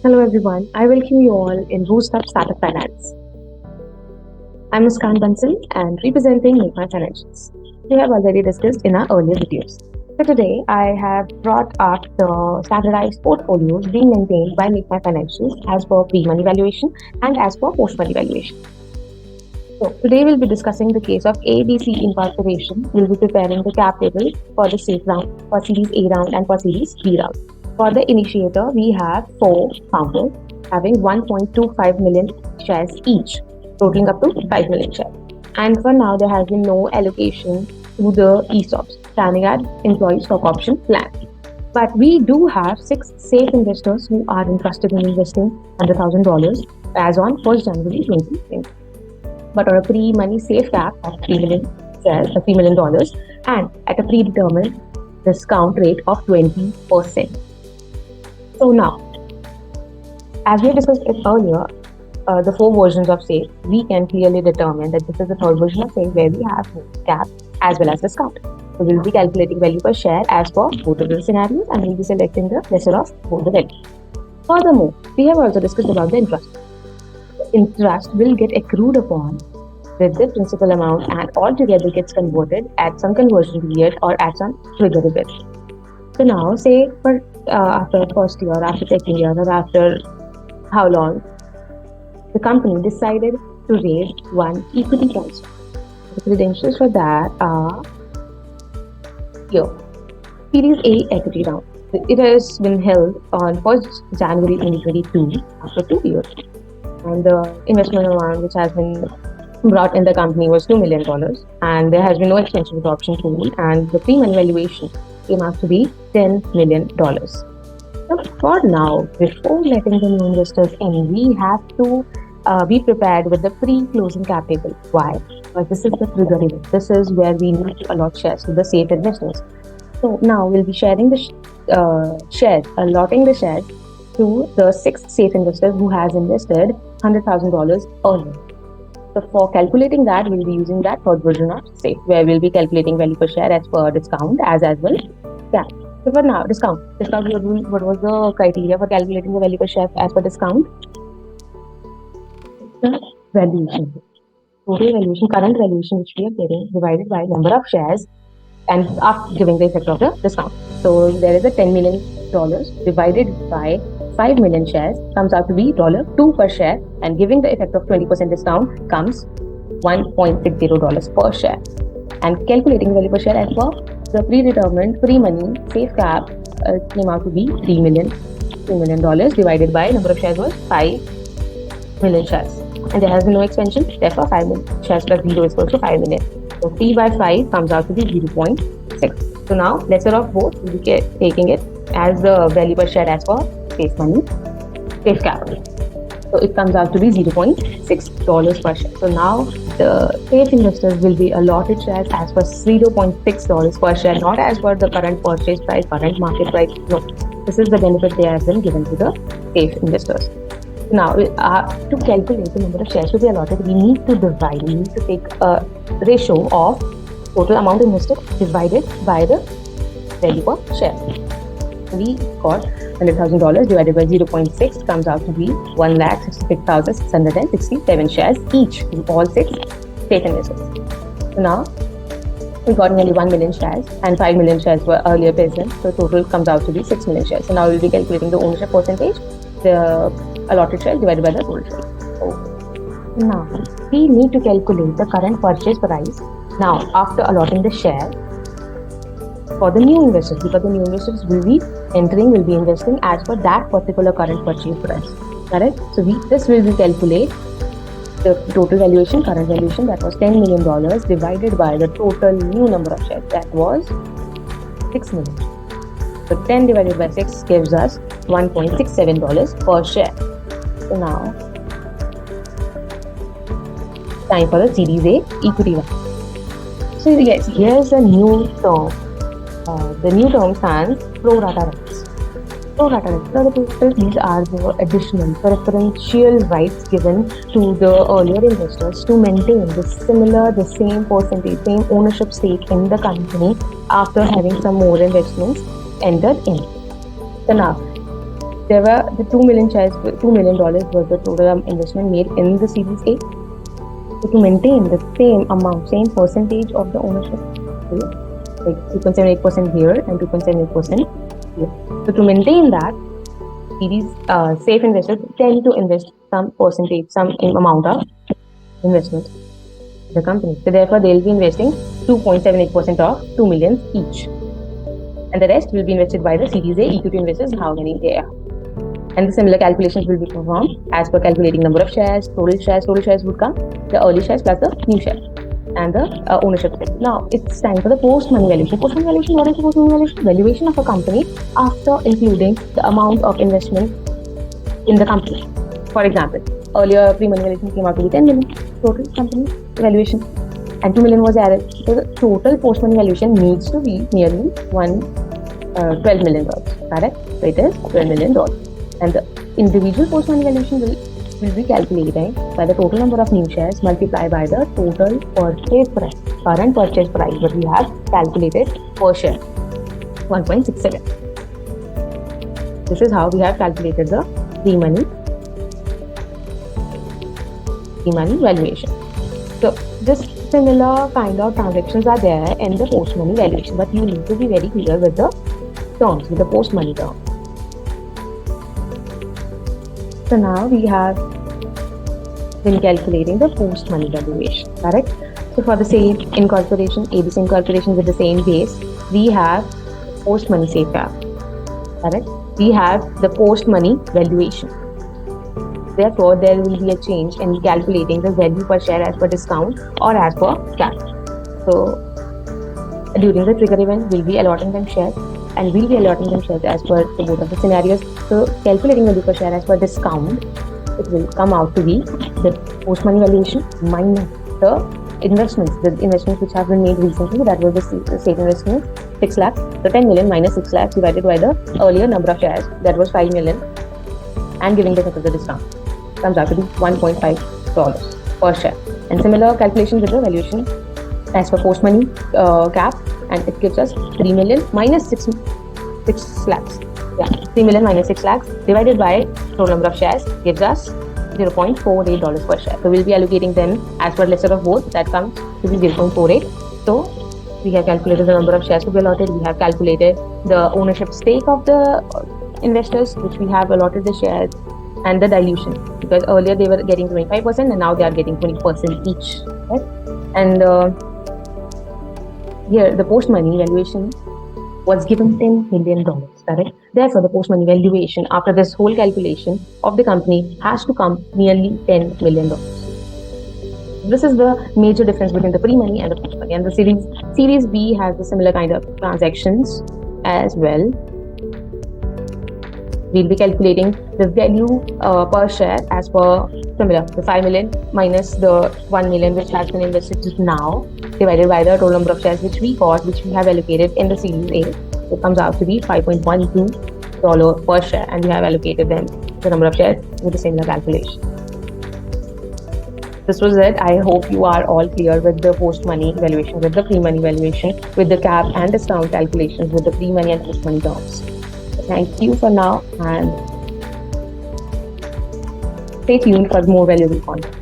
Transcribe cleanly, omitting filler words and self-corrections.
Hello everyone, I welcome you all in Bootstrap Startup Finance. I'm Muskan Bansal and representing MakeMyFinancials. We have already discussed in our earlier videos. So today I have brought up the standardized portfolios being maintained by MakeMyFinancials as per pre-money valuation and as per post-money valuation. So today we'll be discussing the case of ABC Incorporation. We'll be preparing the cap table for the safe round, for Series A round and for Series B round. For the initiator, we have 4 founders having 1.25 million shares each, totaling up to 5 million shares. And for now, there has been no allocation to the ESOPs, standing at Employee Stock Option Plan. But we do have 6 safe investors who are interested in investing $100,000 as on 1st January 2020. But on a pre-money safe cap of $3 million and at a predetermined discount rate of 20%. So now, as we discussed it earlier, the 4 versions of SAFE, we can clearly determine that this is the 3rd version of SAFE where we have cap as well as discount. So we'll be calculating value per share as per both of the scenarios and we'll be selecting the lesser of both the values. Furthermore, we have also discussed about the interest. The interest will get accrued upon with the principal amount and altogether gets converted at some conversion period or at some trigger event. So now, say for after first year, after second year, or after how long, the company decided to raise one equity transfer. The credentials for that are here. Series A equity round. It has been held on 1st January 2022 after 2 years. And the investment amount which has been brought in the company was $2 million. And there has been no extension of the option pool. And the pre-money valuation came out to be $10 million. So for now, before letting the new investors in, we have to be prepared with the pre-closing cap table. Why? Because this is the trigger event. This is where we need to allot shares to the safe investors. So now we'll be sharing the shares, allotting the shares to the 6 safe investors who has invested $100,000 earlier. So for calculating that, we'll be using that 3rd version of SAFE, where we'll be calculating value per share as per discount as well. Yeah. So for now, discount. What was the criteria for calculating the value per share as per discount? The valuation. Total valuation, current valuation which we are getting divided by number of shares and after giving the effect of the discount. So there is a $10 million divided by 5 million shares comes out to be $2 per share, and giving the effect of 20% discount comes $1.60 per share. And calculating value per share as per the predetermined pre-money safe cap came out to be $3 million divided by number of shares was 5 million shares. And there has been no expansion, therefore 5 million shares plus 0 is equal to 5 million. So 3 by 5 comes out to be 0.6. So now lesser of both, we'll be taking it as the value per share as per safe money, safe capital. So it comes out to be $0.6 per share. So now the safe investors will be allotted shares as per $0.6 per share, not as per the current purchase price, current market price. No, this is the benefit they have been given to the safe investors. Now, to calculate the number of shares to be allotted, we need to take a ratio of total amount invested divided by the value per share. We got $100,000 divided by 0.6 comes out to be 1,66,667 shares each to all 6 safe investors. So now we got nearly 1 million shares and 5 million shares were earlier present. So total comes out to be 6 million shares. So now we'll be calculating the ownership percentage, the allotted shares divided by the total shares. So now we need to calculate the current purchase price now after allotting the share for the new investors, because the new investors will be investing as per that particular current purchase price. Correct? So this will be calculate the total valuation, current valuation, that was $10 million divided by the total new number of shares, that was 6 million. So 10 divided by 6 gives us $1.67 per share. So now time for the Series A equity round. So yes, here's a new term. The new term stands pro rata rights. Pro rata rights, these are the additional preferential rights given to the earlier investors to maintain the same percentage, same ownership stake in the company after having some more investments entered in. So now, there were the 2 million shares, $2 million was the total investment made in the Series A. So to maintain the same amount, same percentage of the ownership, like 2.78% here and 2.78% here. So to maintain that, these safe investors tend to invest some percentage, some amount of investment in the company. So therefore, they'll be investing 2.78% of 2 million each. And the rest will be invested by the Series A equity investors, how many they are. And the similar calculations will be performed as per calculating number of shares, total shares. Total shares would come the early shares plus the new share and the ownership. Now it's time for the post-money valuation. Post-money valuation, what is the post-money valuation? Valuation of a company after including the amount of investment in the company. For example, earlier pre-money valuation came out to be 10 million total company valuation, and 2 million was added. So the total post-money valuation needs to be nearly $12 million. Correct? So it is $12 million. And the individual post-money valuation will be calculated by the total number of new shares multiplied by the total purchase price, current purchase price that we have calculated per share, 1.67. This is how we have calculated the pre-money valuation. So this similar kind of transactions are there in the post-money valuation, but you need to be very clear with the terms, with the post-money term. So now we have been calculating the post-money valuation, correct? So for the same incorporation, ABC incorporation with the same base, we have post-money safe cap, correct? We have the post-money valuation. Therefore, there will be a change in calculating the value per share as per discount or as per cap. So during the trigger event, we'll be allotting them shares, and we'll be allotting them shares as per the both of the scenarios. So calculating value per share as per discount, it will come out to be the post-money valuation minus the investments which have been made recently. That was the safe investment, 6 lakhs. So 10 million minus 6 lakhs divided by the earlier number of shares, that was 5 million, and giving the discount comes out to be $1.5 per share. And similar calculation with the valuation as per post-money cap, and it gives us 3 million minus 6 lakhs. Yeah, 3 million minus 6 lakhs divided by total number of shares gives us $0.48 per share. So we'll be allocating them as per lesser of both. That comes to be 0.48. So we have calculated the number of shares to be allotted. We have calculated the ownership stake of the investors, which we have allotted the shares, and the dilution, because earlier they were getting 25% and now they are getting 20% each. Right? And here the post-money valuation was given $10 million, correct? Therefore, the post-money valuation after this whole calculation of the company has to come nearly $10 million. This is the major difference between the pre-money and the post-money. And the Series B has the similar kind of transactions as well. We'll be calculating the value per share as per similar, the 5 million minus the 1 million which has been invested now, divided by the total number of shares which we got, which we have allocated in the Series A. It comes out to be $5.12 per share, and we have allocated them the number of shares with the similar calculation. This was it. I hope you are all clear with the post-money valuation, with the pre-money valuation, with the cap and discount calculations, with the pre-money and post-money terms. Thank you for now, and stay tuned for more valuable content.